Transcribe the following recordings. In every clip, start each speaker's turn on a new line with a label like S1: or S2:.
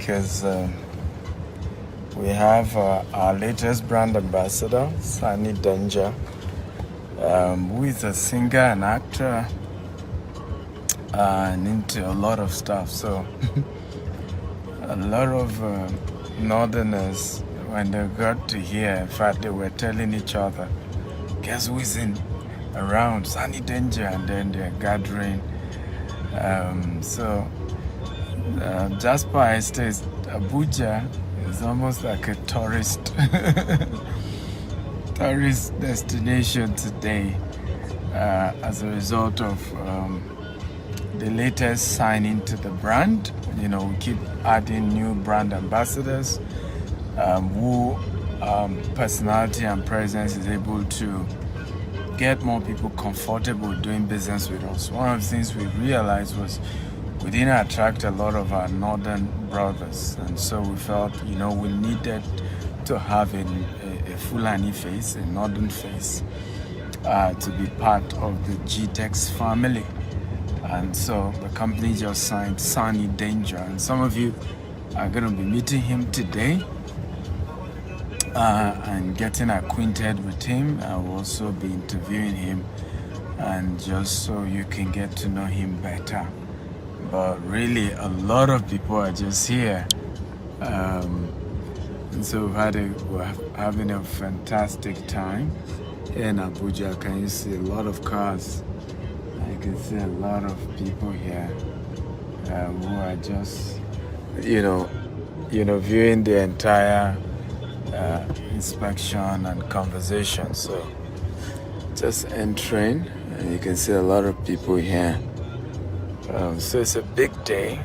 S1: because we have our latest brand ambassador, Sani Danja, who is a singer and actor and into a lot of stuff. So a lot of Northerners, when they got to hear, in fact, they were telling each other, guess who's in around? Sani Danja, and then they're gathering. Jasper Estate, Abuja, is almost like a tourist destination today as a result of the latest signing to the brand. You know, we keep adding new brand ambassadors who personality and presence is able to get more people comfortable doing business with us. One of the things we realized was we didn't attract a lot of our northern brothers, and so we felt, you know, we needed to have a Fulani face, a northern face, to be part of the GTEX family. And so the company just signed Sani Danja, and some of you are going to be meeting him today and getting acquainted with him. I will also be interviewing him, and just so you can get to know him better. But really, a lot of people are just here. And so we're having a fantastic time here in Abuja. Can you see a lot of cars? I can see a lot of people here who are just, viewing the entire inspection and conversation. So just entering, and you can see a lot of people here. So it's a big day.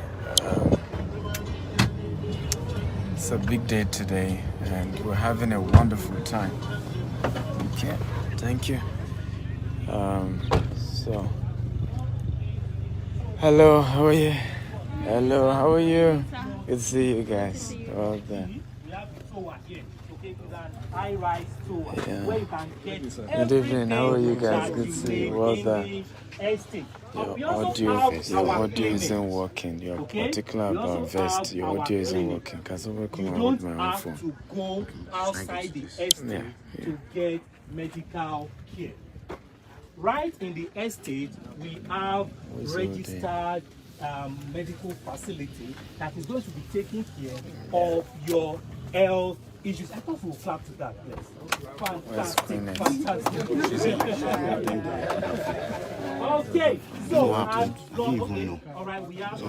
S1: It's a big day today, and we're having a wonderful time. Okay, thank you. Hello, how are you? Hello, how are you? Good to see you guys. Well done. Yeah. Good evening, how are you guys? Good to see you. Well done. Your audio isn't working. You're particular about vest. Your audio isn't working. Can someone come out with my own phone?
S2: To go outside the estate to get medical care. Right in the estate, we have registered medical facility that is going to be taking care of your health issues. I thought we'll clap to that, please. Fantastic. Okay, so all right, we have so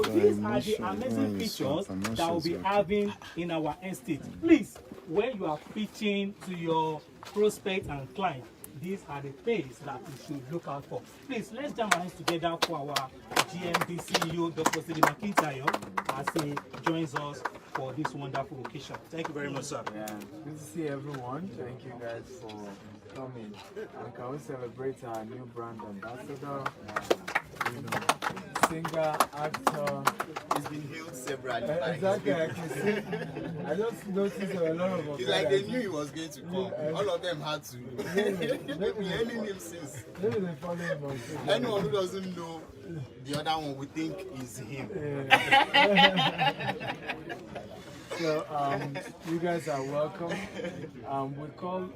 S2: these are the amazing features that we'll be having in our estate. Please, when you are pitching to your prospect and client, these are the things that you should look out for. Please, let's jam our hands together for our GMD CEO, Dr. Sidi McIntyre, as he joins us for this wonderful occasion. Thank you very much, sir.
S1: Yeah, good to see everyone. Thank you guys for coming. And can we celebrate our new brand ambassador? Singer, actor.
S3: He's been hailed several times.
S1: Exactly, I can see. I just noticed a lot of us.
S3: It's like they knew he was going to come. All of them had to. They've been hailing him since.
S1: Maybe they follow him on Facebook.
S3: Anyone who doesn't know the other one would think is him.
S1: So you guys are welcome. We call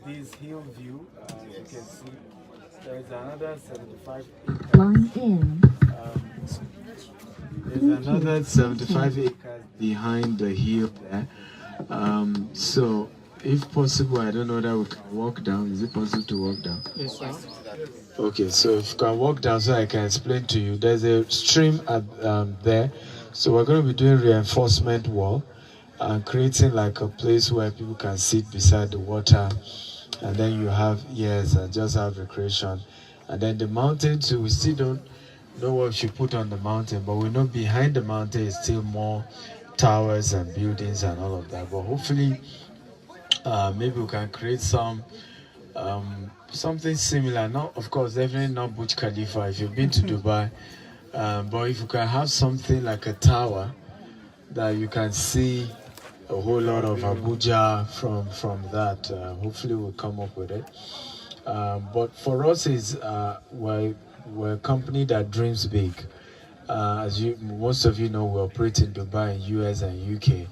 S1: this hill view. You can see there is another 75 acres.
S4: Line in.
S1: There's another 75 acres behind the hill there. So if possible, I don't know that we can walk down. Is it possible to walk down?
S2: Yes, sir.
S1: Okay, so if you can walk down so I can explain to you. There's a stream at there. So we're going to be doing reinforcement wall and creating like a place where people can sit beside the water, and then you have and just have recreation. And then the mountain too, we still don't know what we should put on the mountain, but we know behind the mountain is still more towers and buildings and all of that. But hopefully maybe we can create something similar. Not, of course, definitely not Burj Khalifa if you've been to Dubai. But if you can have something like a tower that you can see a whole lot of Abuja from that, hopefully we'll come up with it. But for us, we're a company that dreams big. As most of you know, we operate in Dubai, US, and UK,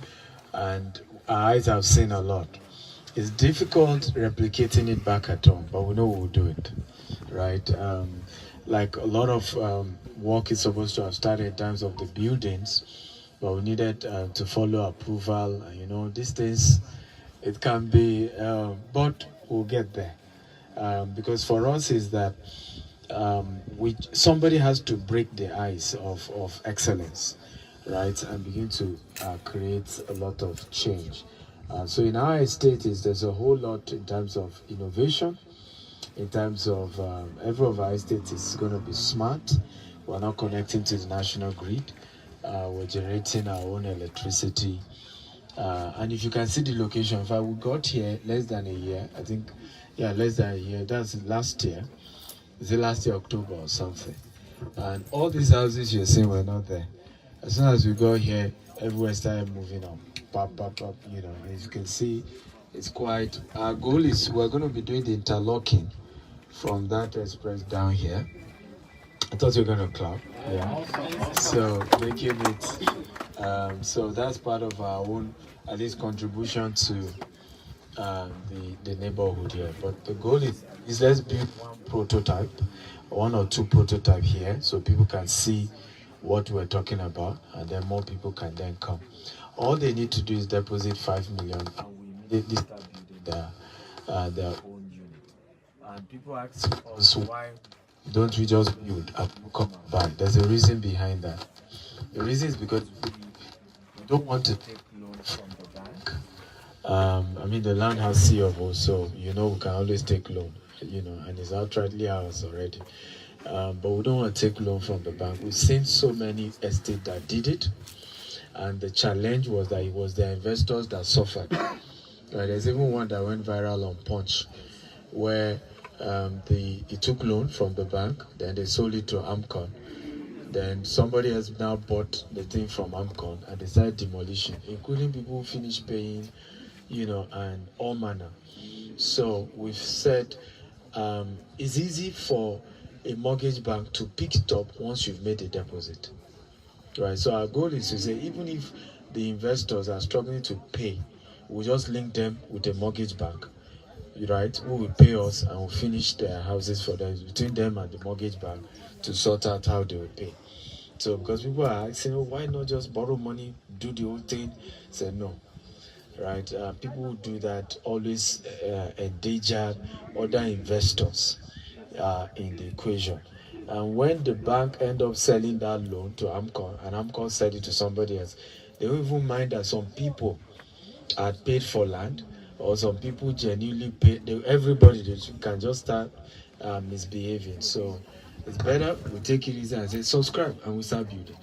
S1: and our eyes have seen a lot. It's difficult replicating it back at home, but we know we'll do it, right? Like a lot of work is supposed to have started in terms of the buildings, but we needed to follow approval. And, these things, it can be, but we'll get there. Because for us is that somebody has to break the ice of excellence, right, and begin to create a lot of change. So in our estate, there's a whole lot in terms of innovation, in terms of every of our estate is going to be smart. We're not connecting to the national grid. We're generating our own electricity. And if you can see the location, in fact, we got here less than a year, I think, less than a year. That's last year. Is it last year, October or something? And all these houses you're seeing were not there. As soon as we got here, everywhere started moving up. Pop, as you can see, it's quite, our goal is we're going to be doing the interlocking from that express down here. I thought you were going to clap. Yeah. So making it, so that's part of our own, at least, contribution to the neighborhood here. But the goal is let's build one prototype, one or two prototype here, so people can see what we're talking about, and then more people can then come. All they need to do is deposit 5 million, and we immediately start building their own unit. And people ask us, why don't we just build and come and buy? There's a reason behind that. The reason is because we don't want to take loan from the bank. The land has C of O, so we can always take loan, and it's outrightly ours already. But we don't want to take loan from the bank. We've seen so many estates that did it, and the challenge was that it was the investors that suffered. Right? There's even one that went viral on Punch, where he took loan from the bank, then they sold it to Amcon. Then somebody has now bought the thing from Amcon and they started demolition, including people who finished paying, and all manner. So we've said it's easy for a mortgage bank to pick it up once you've made a deposit. Right, so our goal is to say, even if the investors are struggling to pay, we'll just link them with a mortgage bank, right, who will pay us and will finish their houses for them, between them and the mortgage bank, to sort out how they will pay. So, because people are asking, why not just borrow money, do the whole thing? Say no, right? People who do that always endanger other investors in the equation. And when the bank end up selling that loan to Amcon, and Amcon sell it to somebody else, they don't even mind that some people had paid for land, or some people genuinely paid. Everybody can just start misbehaving. So it's better we take it easy and say subscribe, and we start building.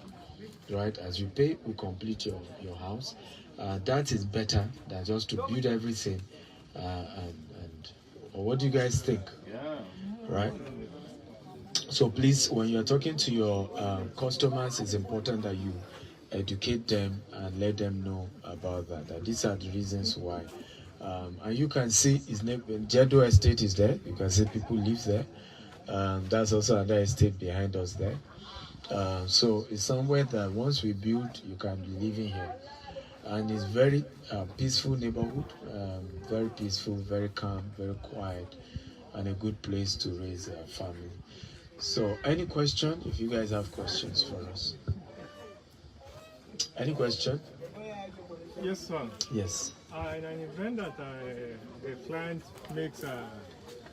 S1: Right? As you pay, we complete your house. That is better than just to build everything. Or what do you guys think? Yeah. Right? So please, when you're talking to your customers, it's important that you educate them and let them know about that these are the reasons why. And you can see his name, Jedo Estate is there. You can see people live there. That's also another estate behind us there. So it's somewhere that once we build, you can be living here. And it's very peaceful neighborhood, very peaceful, very calm, very quiet, and a good place to raise a family. So any question, if you guys have questions for us? Any question?
S4: Yes, sir.
S1: Yes.
S4: In an event that the client makes a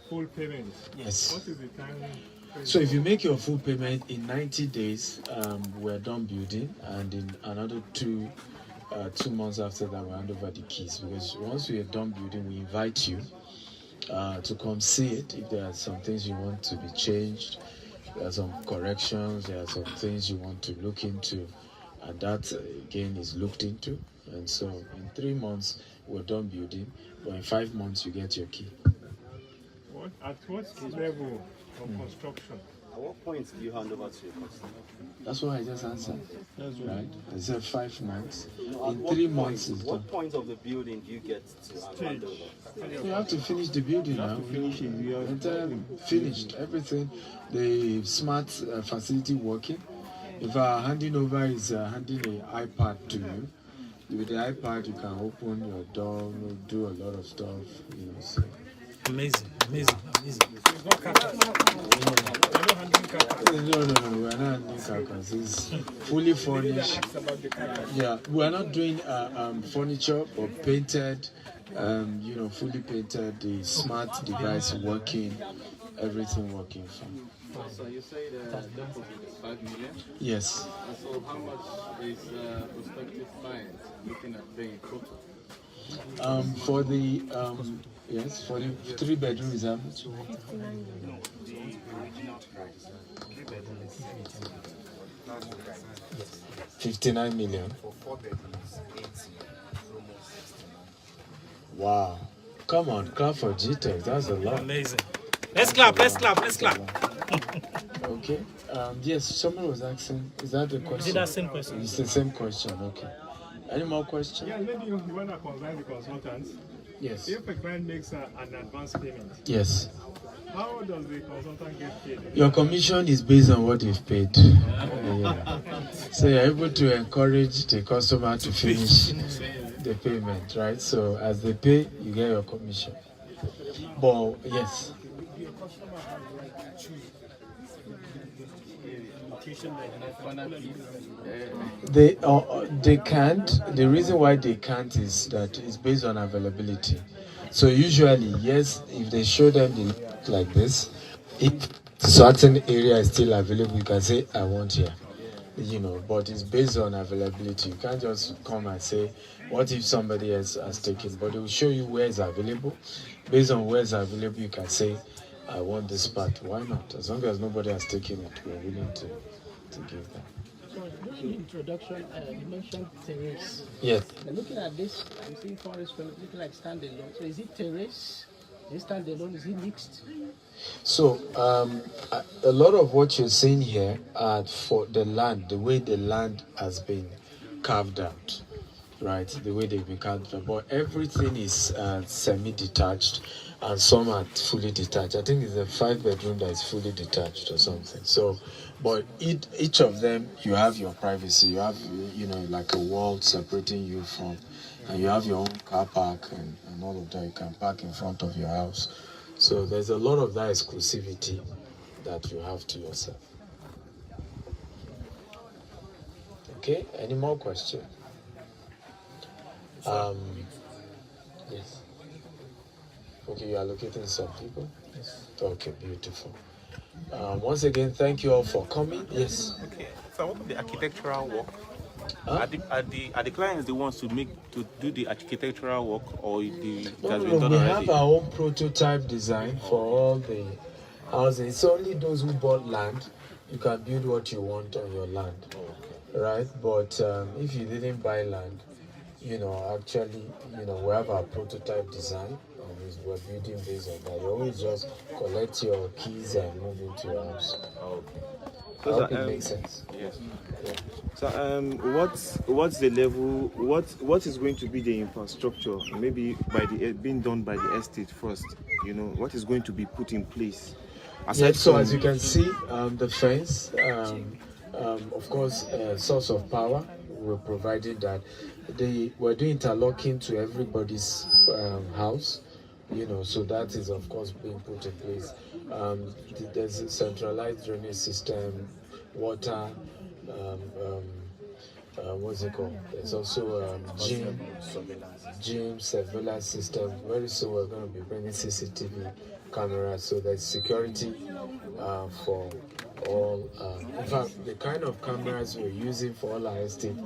S4: full payment,
S1: yes.
S4: What is the time?
S1: So if you make your full payment in 90 days, we're done building, and in another 2 months after that, we hand over the keys. Because once we are done building, we invite you to come see it. If there are some things you want to be changed, there are some corrections, there are some things you want to look into, and that again is looked into. And so in 3 months we're done building, but in 5 months you get your key.
S4: At what level of construction?
S5: At what point do you hand over to your customer?
S1: That's what I just answered. That's right. I said 5 months.
S5: No,
S1: in 3 months is done.
S5: What point of the building do you get to hand over?
S1: You have to finish the building now. Entirely finished. Everything. The smart facility working. If handing over is handing an iPad to you, with the iPad you can open your door, do a lot of stuff, you know. So.
S2: Amazing.
S1: No, we're not handling carcass. It's fully furnished. Yeah, we're not doing furniture, but painted, fully painted, the smart device working, everything working fine.
S5: So you say the deposit is 5 million?
S1: Yes.
S5: So how much is prospective client looking at paying total?
S1: For the for the 3-bedroom is how much? 59 million.
S3: For 4 bedrooms, 80. Almost 69.
S1: Wow. Come on, clap for GTEC. That's a lot.
S2: Amazing. Let's clap.
S1: Okay. Yes, someone was asking, is that the question?
S2: Is it that same question?
S1: It's the same question, okay. Any more questions?
S4: Yeah, maybe you want to consign the consultants.
S1: Yes.
S4: If a client makes an advance payment,
S1: Yes.
S4: how does the consultant get paid?
S1: Your commission is based on what they've paid. Yeah. So you're able to encourage the customer to finish the payment, right? So as they pay, you get your commission. But yes. They can't. The reason why they can't is that it's based on availability. So usually, yes, if they show them the look like this, if certain area is still available, you can say, I want here. You know, but it's based on availability. You can't just come and say, what if somebody else has taken? But they will show you where it's available. Based on where it's available, you can say, I want this part. Why not? As long as nobody has taken it, we're willing to give them.
S6: So during the introduction, you mentioned terrace.
S1: Yes.
S6: Now looking at this, I'm seeing forest looking like standalone. So is it terrace? Is it standalone? Is it mixed?
S1: So a lot of what you're seeing here are for the land, the way the land has been carved out, right? The way they've been carved out. But everything is semi-detached and some are fully detached. I think it's a 5-bedroom that is fully detached or something. So, but each of them, you have your privacy. You have, like a wall separating you from, and you have your own car park and all of that. You can park in front of your house. So there's a lot of that exclusivity that you have to yourself. Okay, any more questions? Yes. Okay, you are locating some people? Yes. Okay, beautiful. Once again, thank you all for coming. Yes.
S7: Okay, so what about the architectural work? Are the clients the ones to do the architectural work, or the
S1: No, we have our own prototype design for all the houses. It's only those who bought land. You can build what you want on your land, right? But if you didn't buy land, actually, we have our prototype design. We're building based on that. You always just collect your keys and move into your house.
S7: Okay.
S1: I hope it makes sense.
S7: Yes. Yeah. So what's the level? What is going to be the infrastructure? Maybe being done by the estate first. What is going to be put in place?
S1: Yes. So as you can see, the fence, of course, source of power. We're providing that. We're doing interlocking to everybody's house. So that is of course being put in place. There's a centralized drainage system, water, what's it called? There's also gym surveillance system. Very soon we're going to be bringing CCTV cameras, so there's security for all. In fact, the kind of cameras we're using for all our estate,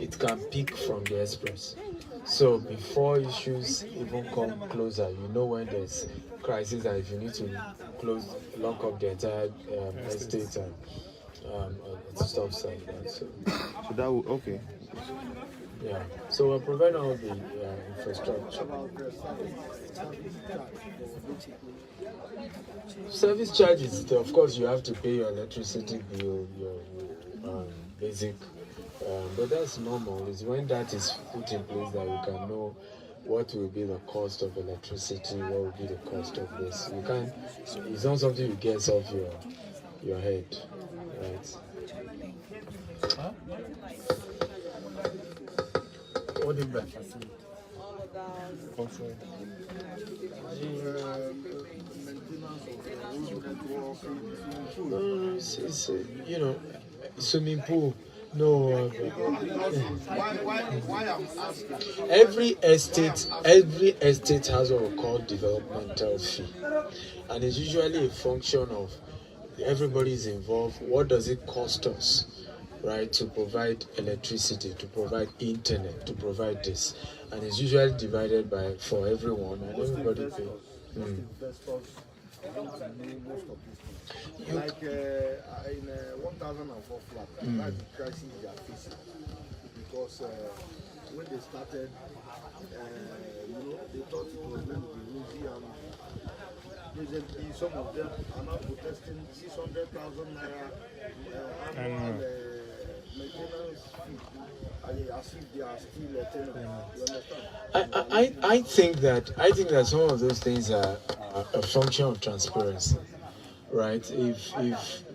S1: it can pick from the express. So before issues even come closer, when there's crisis and if you need to lock up the entire estate and stuff like that. So
S7: that will, okay.
S1: Yeah. So we're providing all the infrastructure. Service charges, of course, you have to pay your electricity bill, your basic. But that's normal. It's when that is put in place that you can know what will be the cost of electricity, what will be the cost of this. It's not something you get off your head, right?
S8: What is that? No, it's you know, swimming pool. No.
S3: Why I'm asking?
S8: Every estate has what we call developmental fee, and it's usually a function of everybody is involved. What does it cost us, right, to provide electricity, to provide internet, to provide this, and it's usually divided by for everyone, and everybody pay.
S3: Like in 1004 flat, that's the crisis they are facing. Because when they started, they thought it was going to be rosy, and presently some of them are now protesting 600,000 naira annual maintenance fee, as if they are still tenants. You understand?
S8: I think that some of those things are a function of transparency. Right, if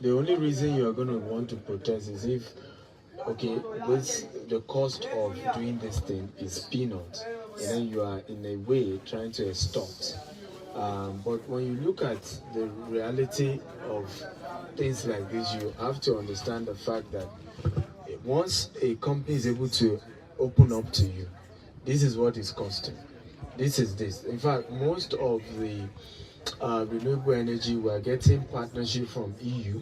S8: the only reason you are going to want to protest is if, okay, the cost of doing this thing is peanuts, and then you are in a way trying to extort. But when you look at the reality of things like this, you have to understand the fact that once a company is able to open up to you, this is what it's costing. This is this. In fact, most of the renewable energy, we are getting partnership from EU.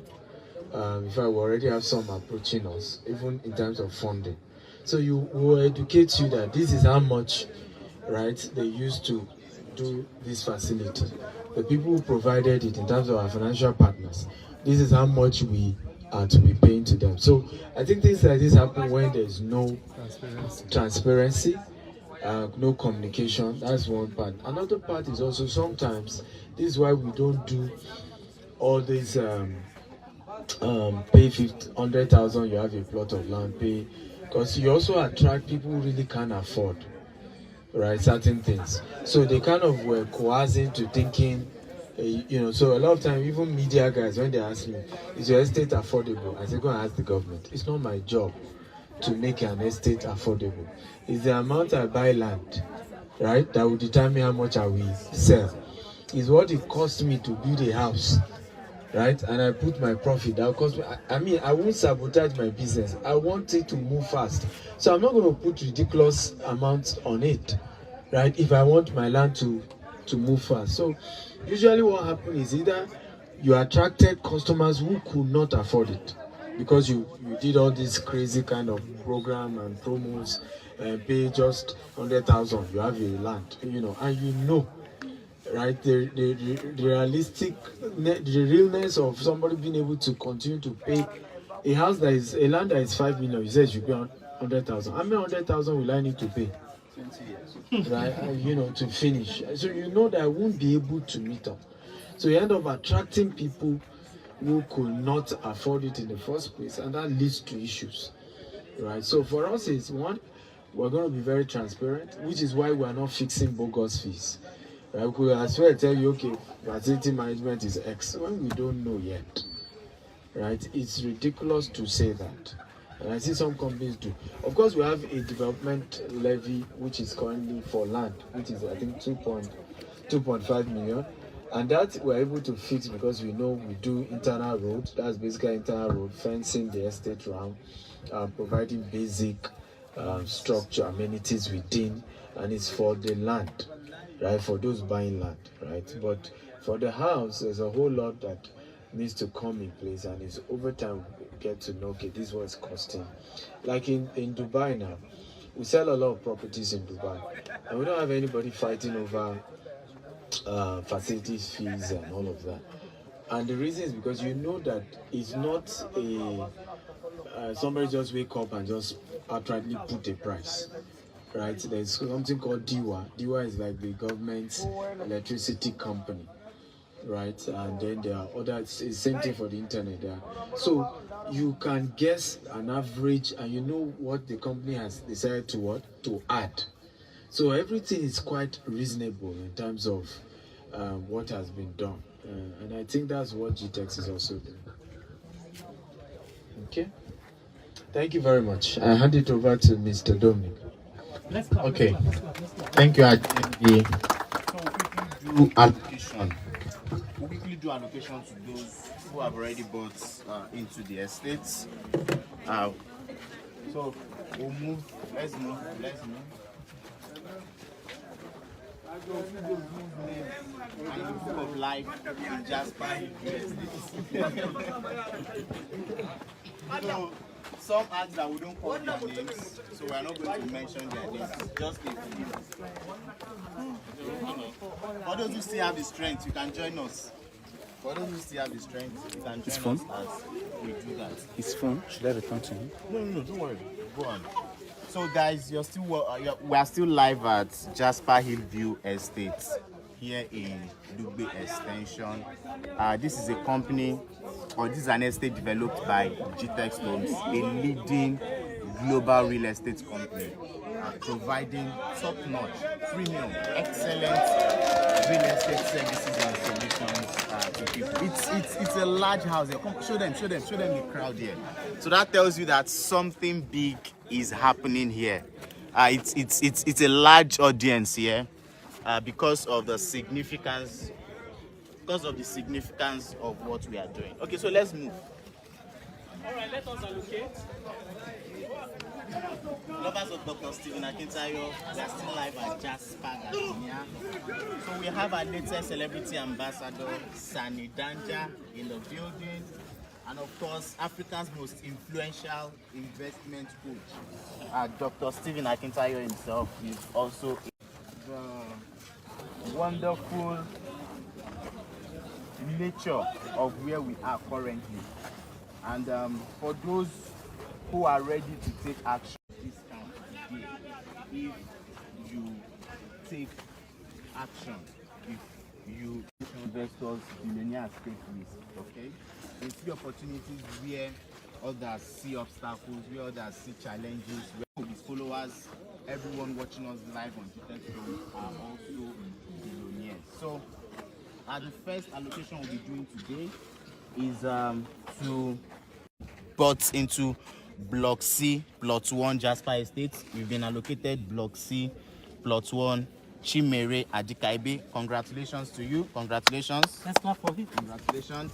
S8: In fact, we already have some approaching us, even in terms of funding. So you will educate you that this is how much, right, they used to do this facility. The people who provided it in terms of our financial partners, this is how much we are to be paying to them. So I think things like this happen when there's no transparency, no communication. That's one part. Another part is also sometimes this is why we don't do all these pay 100,000, you have a plot of land, pay, because you also attract people who really can't afford, right, certain things. So they kind of were coercing to thinking, so a lot of time, even media guys, when they ask me, is your estate affordable? I say, go and ask the government. It's not my job to make an estate affordable. It's the amount I buy land, right, that will determine how much I will sell. It's what it costs me to build a house, right, and I put my profit. That will cost me. I won't sabotage my business. I want it to move fast, so I'm not going to put ridiculous amounts on it, right, if I want my land to move fast. So usually what happens is either you attracted customers who could not afford it because you did all this crazy kind of program and promos and pay just 100,000, you have a land, and right, the realness of somebody being able to continue to pay a land that is 5 million. You said you pay 100,000. How many 100,000 will I need to pay? 20 years, right? To finish. So that I won't be able to meet up. So you end up attracting people who could not afford it in the first place, and that leads to issues, right? So for us, it's one, we're going to be very transparent, which is why we are not fixing bogus fees. I could as well tell you, okay, facility management is X when we don't know yet, right? It's ridiculous to say that, and I see some companies do. Of course, we have a development levy which is currently for land, which is I think 2.5 million, and that we're able to fix because we know we do internal road. That's basically internal road fencing the estate around, providing basic structure amenities within, and it's for the land. Right, for those buying land, right? But for the house, there's a whole lot that needs to come in place, and it's over time we get to know, okay, this is what it's costing. Like in Dubai now, we sell a lot of properties in Dubai, and we don't have anybody fighting over facilities fees and all of that. And the reason is because that it's not somebody just wake up and just outrightly put a price. Right, there's something called DIWA. DIWA is like the government's electricity company, right? And then there are other, it's the same thing for the internet there. So you can guess an average, and what the company has decided to add. So everything is quite reasonable in terms of what has been done, and I think that's what GTEx is also doing. Okay, thank you very much. I hand it over to Mr. Dominic. Okay. Thank you, Ajay.
S9: Do allocation. We quickly do allocation to those who have already bought into the estates. So we'll move. Let's move. And the book of life in Jasper. So some ask that we don't call their names, so we are not going to mention their names. Just a few. For those who still have the strength, you can join us. For those who still have the strength, you can join us as we do that.
S10: His phone, should I return to him?
S9: No, don't worry. Go on. So guys, we are still live at Jasper Hillview Estate here in Dugbe Extension. This is a company, or this is an estate developed by GTEX Homes, a leading global real estate company, providing top-notch, premium, excellent real estate services and solutions to people. It's a large house. Show them the crowd here. So that tells you that something big is happening here. It's a large audience here because of the significance of what we are doing. Okay, so let's move.
S2: All right, let us allocate.
S9: Lovers of Dr. Stephen Akintayo, we are still live at Jasper. So we have our latest celebrity ambassador, Sani Danja, in the building. And of course, Africa's most influential investment coach, Dr. Stephen Akintayo himself, is also the wonderful nature of where we are currently. And for those who are ready to take action this time today, if you take action, if you investors, billionaires take risk, okay? You see opportunities where others see obstacles, where others see challenges, where his followers, everyone watching us live on Twitter are also billionaires. So the first allocation we'll be doing today is to put into Block C, Plot 1, Jasper Estate. We've been allocated Block C, Plot 1, Chimere Adikaibe. Congratulations to you. Congratulations.
S2: Let's clap for it.
S9: Congratulations.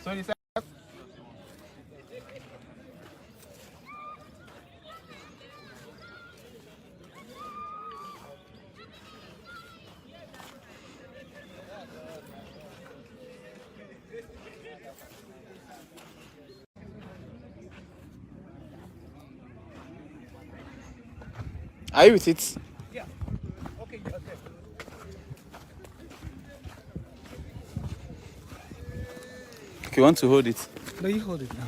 S9: So you said
S10: Are you with it?
S2: Yeah. Okay, you are there.
S10: Okay, you want to hold it?
S2: No, you hold it now.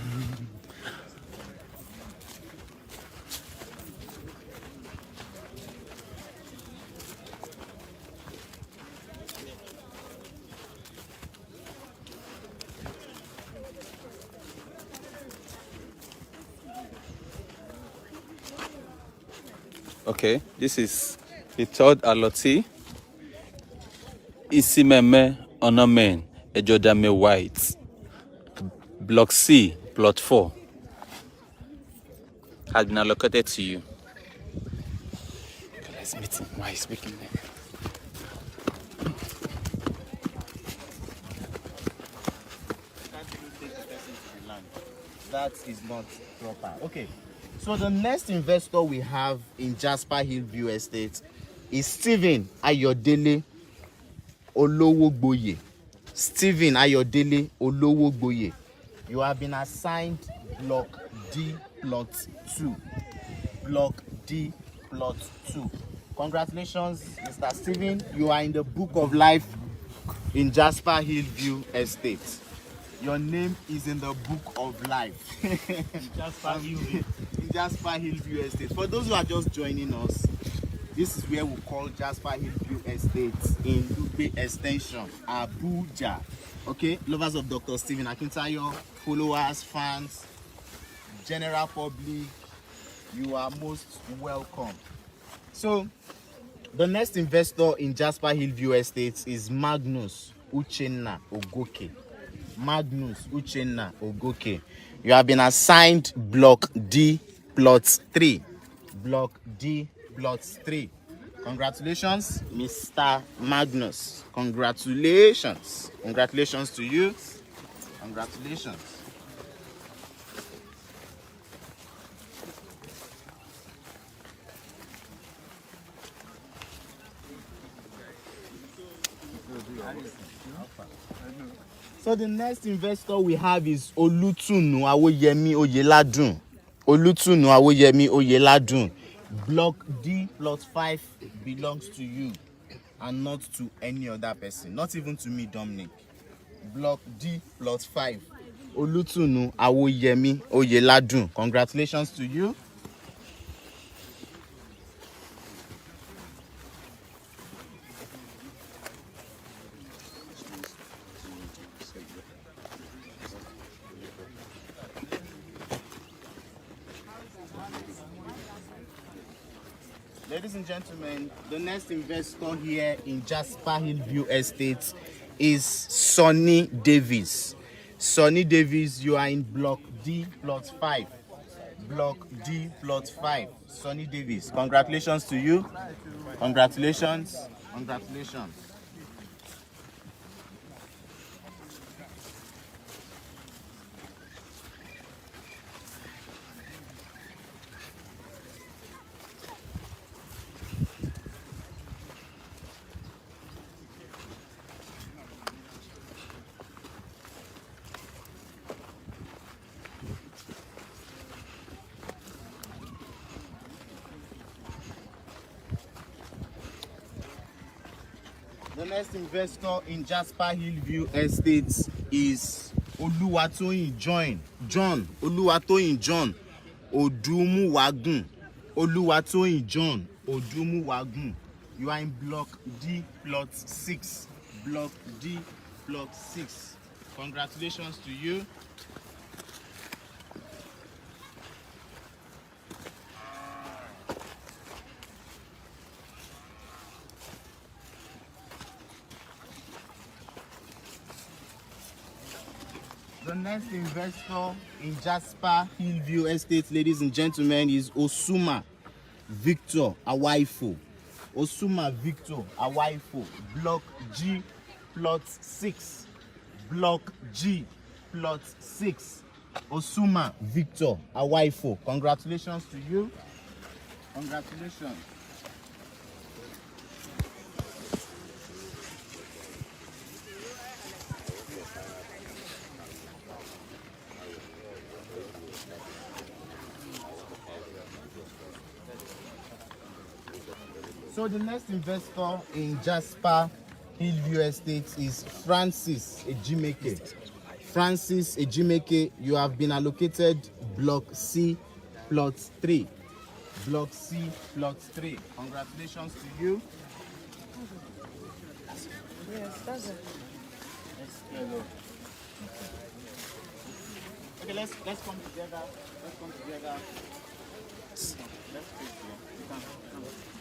S10: Okay, this is the third allotee. Isimeme Onomen Ejodame White. Block C, Plot 4 has been allocated to you. Okay, let's meet him while he's speaking there.
S9: that is not proper. Okay, so the next investor we have in Jasper Hillview Estate is Stephen Ayodele Olowogboye. Stephen Ayodele Olowogboye. You have been assigned Block D, Plot 2. Block D, Plot 2. Congratulations, Mr. Stephen. You are in the book of life in Jasper Hillview Estate. Your name is in the book of life.
S2: Jasper Hillview.
S9: In Jasper Hillview Estate. For those who are just joining us, this is where we call Jasper Hillview Estate in Dugbe Extension, Abuja. Okay, lovers of Dr. Stephen Akintayo, followers, fans, general public, you are most welcome. So the next investor in Jasper Hillview Estates is Magnus Uchenna Ogoke. Magnus Uchenna Ogoke. You have been assigned Block D Plot 3. Block D Plot 3. Congratulations, Mr. Magnus. Congratulations. Congratulations to you. Congratulations. So the next investor we have is Olutunu Awoyemi Oyeladun. Olutunu Awoyemi Oyeladun. Block D Plot 5 belongs to you and not to any other person, not even to me, Dominic. Block D Plot 5. Olutunu Awoyemi Oyeladun. Congratulations to you. Ladies and gentlemen, the next investor here in Jasper Hillview Estates is Sani Davis. Sani Davis, you are in Block D Plot 5. Block D Plot 5. Sani Davis, congratulations to you. Congratulations. Congratulations. The next investor in Jasper Hillview Estates is Oluwatoyin John Odumuwagun. Oluwatoyin John Odumuwagun. You are in Block D Plot 6. Block D Plot 6. Congratulations to you. The next investor in Jasper Hillview Estate, ladies and gentlemen, is Osuma Victor Awaifo. Osuma Victor Awaifo. Block G Plot 6. Block G Plot 6. Osuma Victor Awaifo. Congratulations to you. Congratulations. So the next investor in Jasper Hillview Estates is Francis Ejimeke. Francis Ejimeke, you have been allocated Block C Plot 3. Block C Plot 3. Congratulations to you.
S11: Yes, that's it.
S9: Okay, let's come together. Let's come together. Let's face here. Come.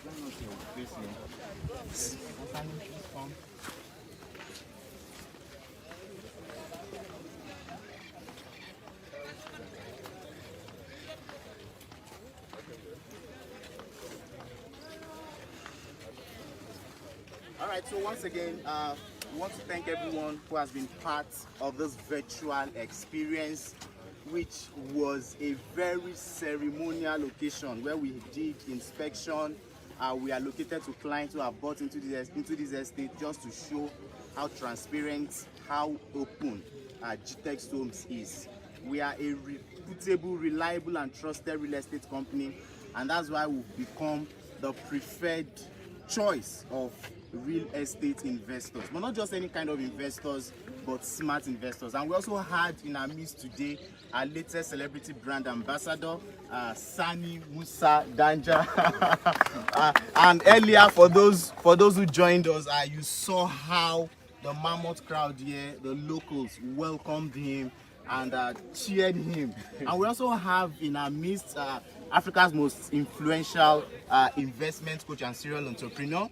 S9: Don't know your face here. Sani, please come. All right, so once again, we want to thank everyone who has been part of this virtual experience, which was a very ceremonial location where we did inspection. We are located to clients who have bought into this estate just to show how transparent, how open GTEX Homes is. We are a reputable, reliable and trusted real estate company, and that's why we've become the preferred choice of real estate investors, but not just any kind of investors, but smart investors. And we also had in our midst today our latest celebrity brand ambassador, Sani Danja. And earlier, for those who joined us, you saw how the mammoth crowd here, the locals, welcomed him and cheered him. And we also have in our midst Africa's most influential investment coach and serial entrepreneur,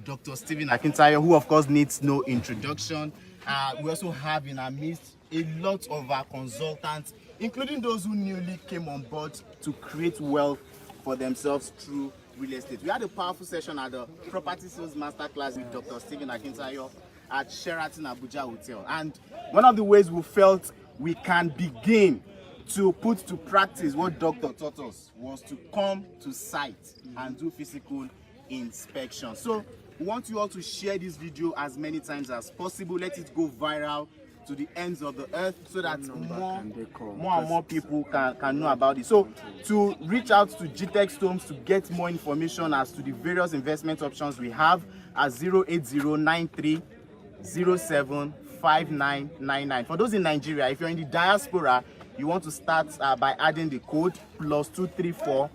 S9: Dr. Stephen Akintayo, who of course needs no introduction. We also have in our midst a lot of our consultants, including those who newly came on board to create wealth for themselves through real estate. We had a powerful session at the Property Sales Masterclass with Dr. Stephen Akintayo at Sheraton Abuja Hotel. And one of the ways we felt we can begin to put to practice what Doctor taught us was to come to site and do physical inspection. So we want you all to share this video as many times as possible. Let it go viral to the ends of the earth so that more and more people can know about it. So to reach out to GTEX Homes to get more information as to the various investment options we have at 08093075999. For those in Nigeria, if you're in the diaspora, you want to start by adding the code +234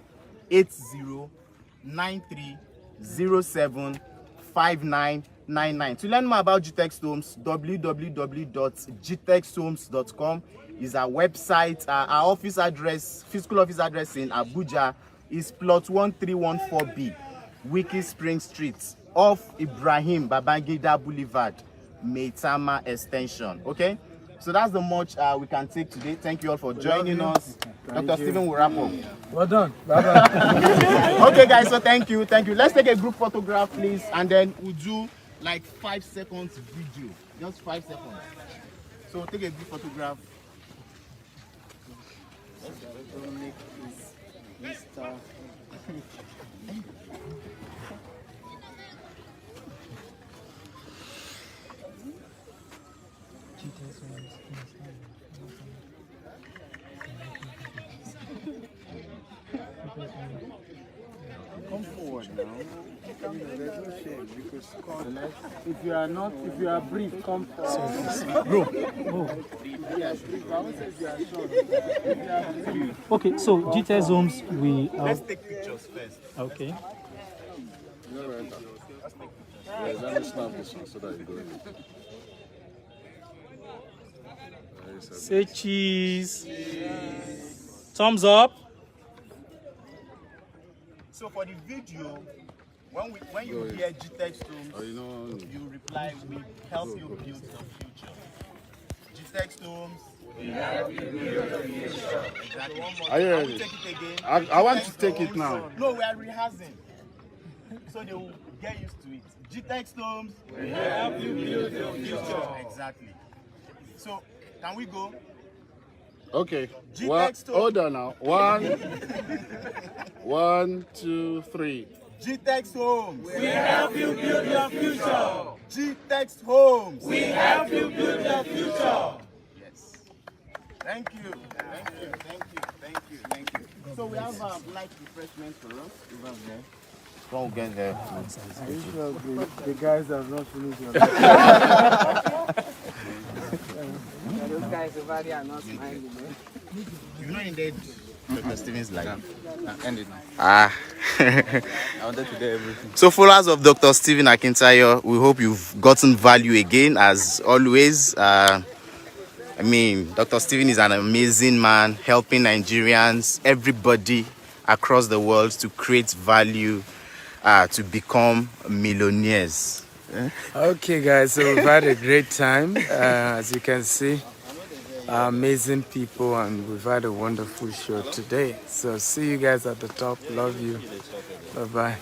S9: 8093075999. To learn more about GTEX Homes, www.gtexhomes.com is our website. Our office address, physical office address in Abuja is plot 1314B, Wiki Spring Street, off Ibrahim Babangida Boulevard, Maitama Extension. Okay, so that's the much we can take today. Thank you all for joining us. Dr. Stephen will wrap up.
S8: Well done. Bye-bye.
S9: Okay, guys, so thank you. Let's take a group photograph, please, and then we'll do like 5 seconds video. Just 5 seconds. So take a group photograph. Let's make this Mr. Come forward now. There's no shame because if you are brief, come forward.
S2: Bro. Okay, so GTEX Homes,
S9: let's take pictures first.
S2: Okay.
S3: Let me snap this one so that you go.
S2: Say cheese. Thumbs up.
S9: So for the video, when you hear GTEX Homes, you reply, we help you build the future. GTEX Homes, we help you build the future. Exactly. One more.
S3: Are you ready?
S9: Take it again.
S3: I want to take it now.
S9: No, we are rehearsing. So they will get used to it. GTEX Homes, we help you build the future. Exactly. So, can we go?
S3: Okay. Well, hold on now. 1, 2, 3.
S9: GTEX Homes, we help you build your future. GTEX Homes, we help you build your future. Yes. Thank you. So we have light refreshments for us over there. Don't get there.
S8: Are you sure the guys have not finished your
S6: Those guys over there are not smiling.
S9: You know, indeed, Dr. Stephen's life.
S10: End it now.
S9: I
S10: wanted to do everything.
S9: So, followers of Dr. Stephen Akintayo, we hope you've gotten value again, as always. I mean, Dr. Stephen is an amazing man, helping Nigerians, everybody across the world to create value, to become millionaires.
S1: Okay, guys, so we've had a great time. As you can see, amazing people, and we've had a wonderful show today. So see you guys at the top. Love you. Bye-bye.